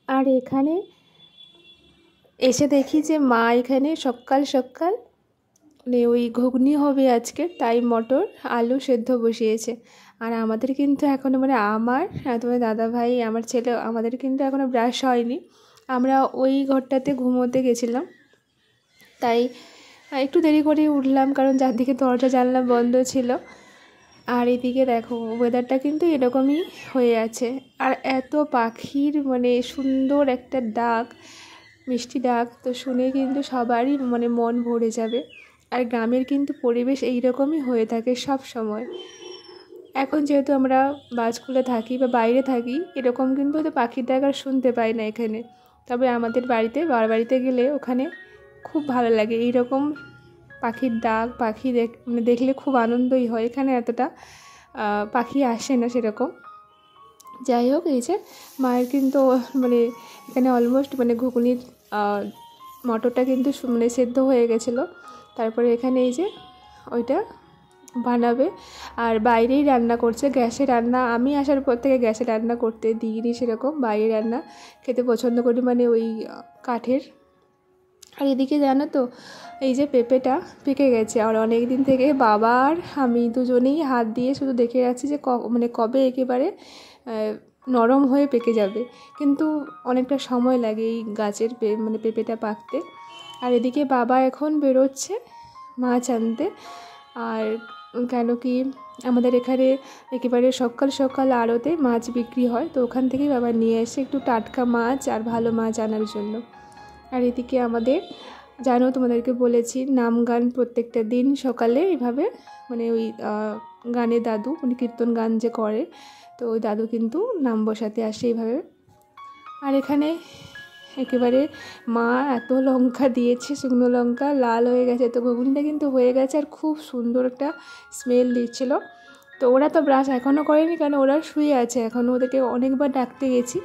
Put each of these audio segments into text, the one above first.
আর এখানে এসে দেখি যে মা এখানে সকাল সকাল মানে ওই ঘুগনি হবে আজকে, তাই মটর আলু সেদ্ধ বসিয়েছে। আর আমাদের কিন্তু এখনও মানে আমার তোমার দাদা ভাই আমার ছেলে আমাদের কিন্তু এখনও ব্রাশ হয়নি। আমরা ওই ঘরটাতে ঘুমোতে গেছিলাম, তাই একটু দেরি করে উঠলাম, কারণ চারদিকে দরজা জানলা বন্ধ ছিল। আর এদিকে দেখো ওয়েদারটা কিন্তু এরকমই হয়ে আছে। আর এত পাখির মানে সুন্দর একটা ডাক, মিষ্টি ডাক, তো শুনে কিন্তু সবারই মানে মন ভরে যাবে। আর গ্রামের কিন্তু পরিবেশ এইরকমই হয়ে থাকে সব সময়। এখন যেহেতু আমরা বাজকুলে থাকি বা বাইরে থাকি, এরকম কিন্তু হয়তো পাখির ডাক আর শুনতে পাই না এখানে। তবে আমাদের বাড়িতে বাড়িতে গেলে ওখানে খুব ভালো লাগে এইরকম পাখির ডাক, পাখি মানে দেখলে খুব আনন্দই হয়। এখানে এতটা পাখি আসে না সেরকম। যাই হোক, এই যে মায়ের কিন্তু মানে এখানে অলমোস্ট মানে ঘুগনির মটরটা কিন্তু মানে সেদ্ধ হয়ে গেছিলো। তারপরে এখানে এই যে ওইটা বানাবে। আর বাইরেই রান্না করছে, গ্যাসে রান্না আমি আসার পর থেকে গ্যাসে রান্না করতে দিইনি সেরকম, বাইরে রান্না খেতে পছন্দ করি, মানে ওই কাঠের। আর এদিকে জানো তো এই যে পেঁপেটা পেকে গেছে, আর অনেক দিন থেকে বাবা আর আমি দুজনেই হাত দিয়ে শুধু দেখে যাচ্ছি যে মানে কবে একেবারে নরম হয়ে পেকে যাবে, কিন্তু অনেকটা সময় লাগে এই গাছের মানে পেঁপেটা পাকতে। আর এদিকে বাবা এখন বেরোচ্ছে মাছ আনতে। আর কেন কি আমাদের এখানে একেবারে সকাল সকাল আড়তে মাছ বিক্রি হয়, তো ওখান থেকেই বাবা নিয়ে এসে একটু টাটকা মাছ আর ভালো মাছ আনার জন্য। আর এদিকে আমাদের জানো তোমাদেরকে বলেছি নাম গান প্রত্যেকটা দিন সকালে এভাবে, মানে ওই গানে দাদু মানে কীর্তন গান যে করে, তো ওই দাদু কিন্তু নাম বসাতে আসে এইভাবে। আর এখানে একেবারে মা এত লঙ্কা দিয়েছে, শুকনো লঙ্কা লাল হয়ে গেছে, তো ঘুগনিটা কিন্তু হয়ে গেছে আর খুব সুন্দর একটা স্মেল দিচ্ছিল। তো ওরা তো ব্রাশ এখনও করেনি, কারণ ওরা শুয়ে আছে এখনও, ওদেরকে অনেকবার ডাকতে গেছি।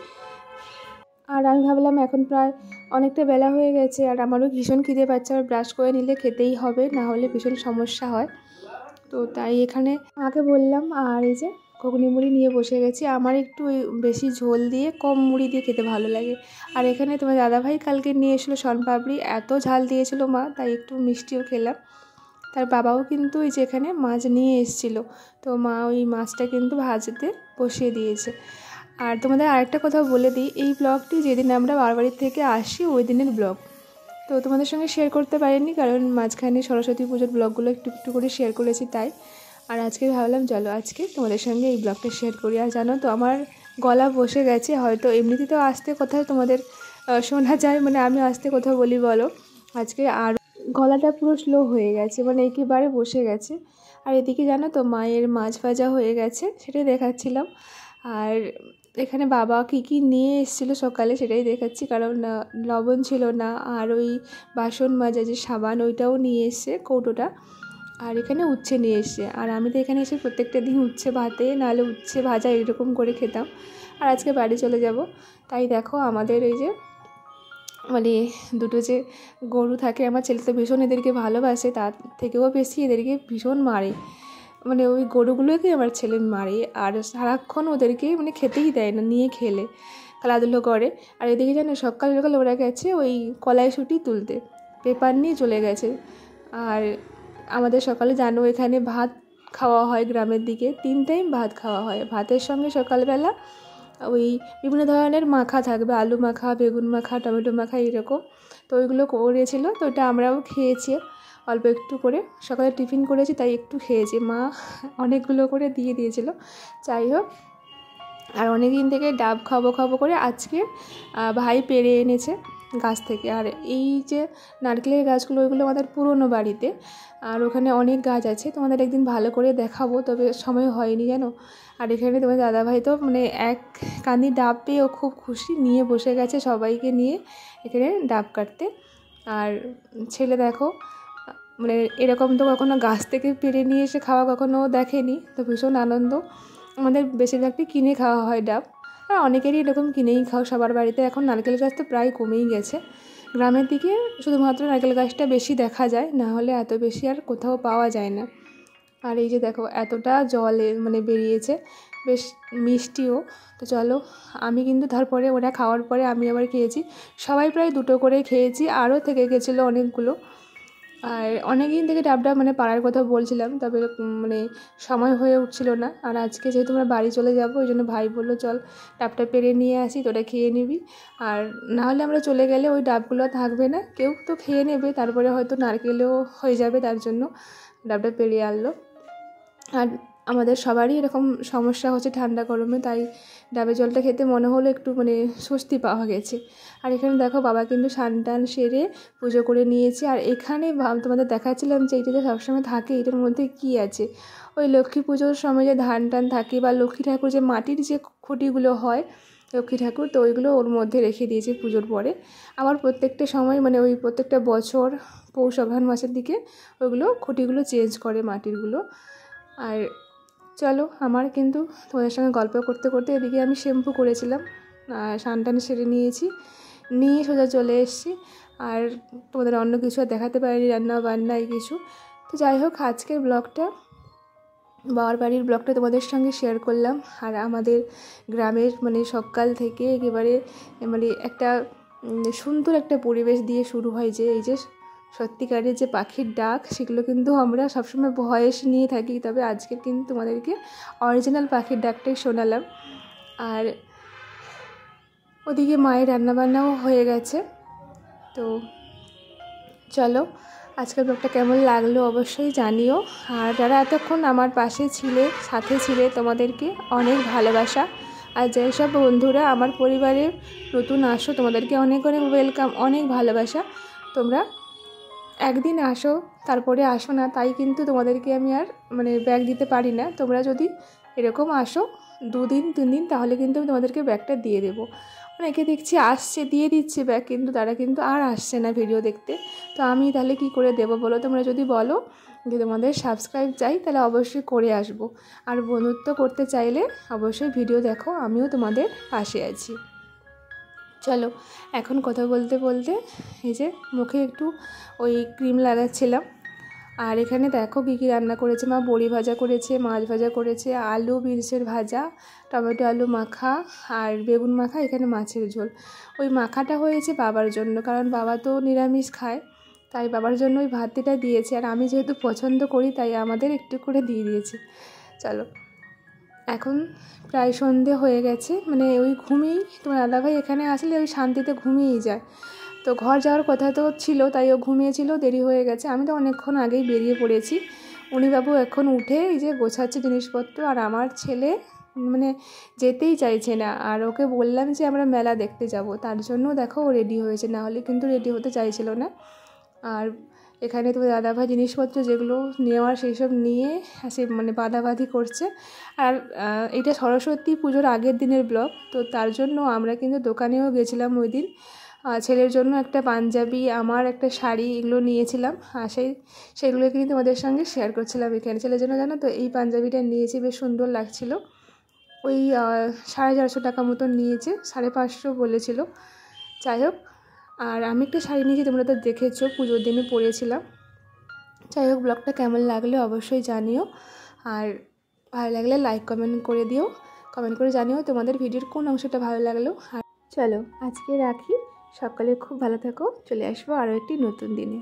আর আমি ভাবলাম এখন প্রায় অনেকটা বেলা হয়ে গেছে, আর আমারও ভীষণ খিদে পাচ্ছে, আর ব্রাশ করে নিলে খেতেই হবে, না হলে ভীষণ সমস্যা হয়। তো তাই এখানে মাকে বললাম, আর এই যে ঘুগনি মুড়ি নিয়ে বসে গেছি। আমার একটু বেশি ঝোল দিয়ে কম মুড়ি দিয়ে খেতে ভালো লাগে। আর এখানে তোমার দাদাভাই কালকে নিয়ে এসেছিলো শনপাপড়ি, এত ঝাল দিয়েছিল মা, তাই একটু মিষ্টিও খেলাম। তার বাবাও কিন্তু ওই যেখানে মাছ নিয়ে এসেছিলো, তো মা ওই মাছটা কিন্তু ভাজতে বসিয়ে দিয়েছে। আর তোমাদের আরেকটা কথা বলে দিই, এই ব্লগটি যেদিন আমরা বারবাড়ির থেকে আসি ওই দিনের ব্লগ, তো তোমাদের সঙ্গে শেয়ার করতে পারিনি, কারণ মাঝখানে সরস্বতী পুজোর ব্লগগুলো একটু একটু করে শেয়ার করেছি তাই। আর আজকে ভাবলাম চলো আজকে তোমাদের সঙ্গে এই ব্লগটা শেয়ার করি। আর জানো তো আমার গলা বসে গেছে, হয়তো এমনিতে তো আস্তে কোথাও তোমাদের শোনা যায়, মানে আমি আস্তে কোথাও বলি বলো, আজকে আর গলাটা পুরো স্লো হয়ে গেছে, মানে একেবারে বসে গেছে। আর এদিকে জানো তো মায়ের মাছ ভাজা হয়ে গেছে, সেটাই দেখাচ্ছিলাম। আর এখানে বাবা কী কী নিয়ে এসেছিলো সকালে সেটাই দেখাচ্ছি, কারণ লবণ ছিল না, আর ওই বাসন মাজা যে সাবান ওইটাও নিয়ে এসছে কৌটোটা। আর এখানে উচ্ছে নিয়ে এসছে, আর আমি তো এখানে এসে প্রত্যেকটা দিন উচ্ছে ভাতে নাহলে উচ্ছে ভাজা এরকম করে খেতাম। আর আজকে বাড়ি চলে যাব, তাই দেখো আমাদের এই যে মানে দুটো যে গরু থাকে, আমার ছেলে তো ভীষণ এদেরকে ভালোবাসে, তার থেকেও বেশি এদেরকে ভীষণ মারে, মানে ওই গরুগুলোকে আমার ছেলে মারে, আর সারাক্ষণ ওদেরকে মানে খেতেই দেয় না, নিয়ে খেলে খেলাধুলো করে। আর এদিকে জানো সকাল সকাল ওরা গেছে ওই কলাইশুঁটি তুলতে, পেপার নিয়ে চলে গেছে। আর আমাদের সকালে জানো এখানে ভাত খাওয়া হয় গ্রামের দিকে, 3 টাইম ভাত খাওয়া হয়, ভাতের সঙ্গে সকালবেলা ওই বিভিন্ন ধরনের মাখা থাকবে, আলু মাখা, বেগুন মাখা, টমেটো মাখা এরকম। তো ওইগুলো করেছিল, তো ওটা আমরাও খেয়েছি অল্প একটু করে, সকালে টিফিন করেছি তাই একটু খেয়েছি, মা অনেকগুলো করে দিয়ে দিয়েছিল। যাই হোক, আর অনেক দিন থেকে ডাব খাবো খাবো করে আজকে ভাই পেড়ে এনেছে গাছ থেকে। আর এই যে নারকেলের গাছগুলো ওইগুলো আমাদের পুরনো বাড়িতে, আর ওখানে অনেক গাছ আছে, তোমাদের একদিন ভালো করে দেখাবো, তবে সময় হয়নি জানো। আর এখানে তোমার দাদাভাই তো মানে এক কাঁদি ডাব পেয়ে ও খুব খুশি, নিয়ে বসে গেছে সবাইকে নিয়ে এখানে ডাব কাটতে। আর ছেলে দেখো মানে এরকম তো কখনো গাছ থেকে পেড়ে নিয়ে এসে খাওয়া কখনো দেখেনি, তো ভীষণ আনন্দ। আমাদের বেশিরভাগটি কিনে খাওয়া হয় ডাব, আর অনেকেরই এরকম কিনেই খাও সবার বাড়িতে। এখন নারকেল গাছ তো প্রায় কমেই গেছে, গ্রামের দিকে শুধুমাত্র নারকেল গাছটা বেশি দেখা যায়, না হলে এত বেশি আর কোথাও পাওয়া যায় না। আর এই যে দেখো এতটা জল মানে বেরিয়েছে, বেশ মিষ্টিও। তো চলো, আমি কিন্তু তারপরে ওরা খাওয়ার পরে আমি আবার খেয়েছি, সবাই প্রায় 2টো করে খেয়েছি, আরও থেকে গেছিলো অনেকগুলো। আর অনেক দিন থেকে ডাবটা মানে পাড়ার কথা বলছিলাম, তবে মানে সময় হয়ে উঠছিল না। আর আজকে যেহেতু আমরা বাড়ি চলে যাব, ওই জন্য ভাই বললো চল ডাবটা পেরে নিয়ে আসি, তোরা খেয়ে নিবি। আর নাহলে আমরা চলে গেলে ওই ডাবগুলো থাকবে না, কেউ তো খেয়ে নেবে, তারপরে হয়তো নারকেলেও হয়ে যাবে, তার জন্য ডাবটা পেরে আনলো। আর আমাদের সবারই এরকম সমস্যা হচ্ছে ঠান্ডা গরমে, তাই ডাবের জলটা খেতে মনে হলো একটু মানে স্বস্তি পাওয়া গেছে। আর এখানে দেখো বাবা কিন্তু স্নান টান সেরে পুজো করে নিয়েছে। আর এখানে তোমাদের দেখাচ্ছিলাম যে এইটা যে সবসময় থাকে, এটার মধ্যে কি আছে, ওই লক্ষ্মী পুজোর সময় যে ধান টান থাকে বা লক্ষ্মী ঠাকুর যে মাটির যে খুঁটিগুলো হয় লক্ষ্মী ঠাকুর, তো ওইগুলো ওর মধ্যে রেখে দিয়েছে পুজোর পরে। আবার প্রত্যেকটা সময় মানে ওই প্রত্যেকটা বছর পৌষ অঘ্রাণ মাসের দিকে ওইগুলো খুঁটিগুলো চেঞ্জ করে মাটিরগুলো। আর চলো, আমার কিন্তু তোমাদের সঙ্গে গল্প করতে করতে এদিকে আমি শ্যাম্পু করেছিলাম, স্নান টান সেরে নিয়েছি, নিয়ে সোজা চলে এসেছি। আর তোমাদের অন্য কিছু আর দেখাতে পারিনি, রান্না বান্না এই কিছু। তো যাই হোক, আজকের ব্লগটা বাবার বাড়ির ব্লগটা তোমাদের সঙ্গে শেয়ার করলাম। আর আমাদের গ্রামের মানে সকাল থেকে একেবারে মানে একটা সুন্দর একটা পরিবেশ দিয়ে শুরু হয়, যে এই যে সত্যিকারের যে পাখির ডাক, সেগুলো কিন্তু আমরা সবসময় ভয়েস নিয়ে থাকি, তবে আজকে কিন্তু তোমাদেরকে অরিজিনাল পাখির ডাকটাই শোনালাম। আর ওদিকে মায়ের রান্নাবান্নাও হয়ে গেছে। তো চলো, আজকের ব্লগটা কেমন লাগলো অবশ্যই জানিও। আর যারা এতক্ষণ আমার পাশে ছিলে, সাথে ছিলে, তোমাদেরকে অনেক ভালোবাসা। আর যেসব বন্ধুরা আমার পরিবারে নতুন আসো, তোমাদেরকে অনেক অনেক ওয়েলকাম, অনেক ভালোবাসা। তোমরা একদিন আসো তারপরে আসো না, তাই কিন্তু তোমাদেরকে আমি আর মানে ব্যাগ দিতে পারি না। তোমরা যদি এরকম আসো 2 দিন 3 দিন, তাহলে কিন্তু আমি তোমাদেরকে ব্যাগটা দিয়ে দেবো। অনেকে দেখছি আসছে, দিয়ে দিচ্ছে ব্যাগ, কিন্তু তারা কিন্তু আর আসছে না ভিডিও দেখতে। তো আমি তাহলে কি করে দেবো বলো? তোমরা যদি বলো যে তোমাদের সাবস্ক্রাইব চাই, তাহলে অবশ্যই করে আসবো। আর বন্ধুত্ব করতে চাইলে অবশ্যই ভিডিও দেখো, আমিও তোমাদের পাশে আছি। চলো, এখন কথা বলতে বলতে এই যে মুখে একটু ওই ক্রিম লাগাচ্ছিলাম। আর এখানে দেখো কী কী রান্না করেছে মা। বড়ি ভাজা করেছে, মাছ ভাজা করেছে, আলু বিনসের ভাজা, টমেটো আলু মাখা, আর বেগুন মাখা, এখানে মাছের ঝোল। ওই মাখাটা হয়েছে বাবার জন্য, কারণ বাবা তো নিরামিষ খায়, তাই বাবার জন্য ওই ভাতটা দিয়েছে। আর আমি যেহেতু পছন্দ করি, তাই আমাদের একটু করে দিয়ে দিয়েছে। চলো, এখন প্রায় সন্ধে হয়ে গেছে, মানে ওই ঘুমিয়েই, তোমার দাদাভাই এখানে আসলে ওই শান্তিতে ঘুমিয়েই যায়। তো ঘর যাওয়ার কথা তো ছিল, তাই ও ঘুমিয়েছিল, দেরি হয়ে গেছে। আমি তো অনেকক্ষণ আগেই বেরিয়ে পড়েছি। উনি বাবু এখন উঠে এই যে গোছাচ্ছে জিনিসপত্র। আর আমার ছেলে মানে যেতেই চাইছে না। আর ওকে বললাম যে আমরা মেলা দেখতে যাব, তার জন্য দেখো ও রেডি হয়েছে, না হলে কিন্তু রেডি হতে চাইছিল না। আর এখানে তো দাদাভাই জিনিসপত্র যেগুলো নেওয়ার সেই সব নিয়ে সে মানে বাঁধাবাঁধি করছে। আর এটা সরস্বতী পুজোর আগের দিনের ব্লগ, তো তার জন্য আমরা কিন্তু দোকানেও গেছিলাম ওই দিন। ছেলের জন্য একটা পাঞ্জাবি, আমার একটা শাড়ি, এগুলো নিয়েছিলাম। আর সেগুলো কিন্তু তোমাদের সঙ্গে শেয়ার করছিলাম এখানে। ছেলের জন্য জানো তো এই পাঞ্জাবিটা নিয়েছি, বেশ সুন্দর লাগছিল। ওই 450 টাকা মতন নিয়েছে, 550 বলেছিল। যাই হোক, আর আমি একটা শাড়ি নিয়েছি, তোমরা তো দেখেছো, পুজোর দিনে পরেছিলাম। যাই হোক, ব্লগটা কেমন লাগলো অবশ্যই জানিও। আর ভালো লাগলে লাইক কমেন্ট করে দিও, কমেন্ট করে জানিও তোমাদের ভিডিওর কোন অংশটা ভালো লাগলো। আর চলো আজকে রাখি, সকালে খুব ভালো থাকো, চলে আসবো আরও একটি নতুন দিনে।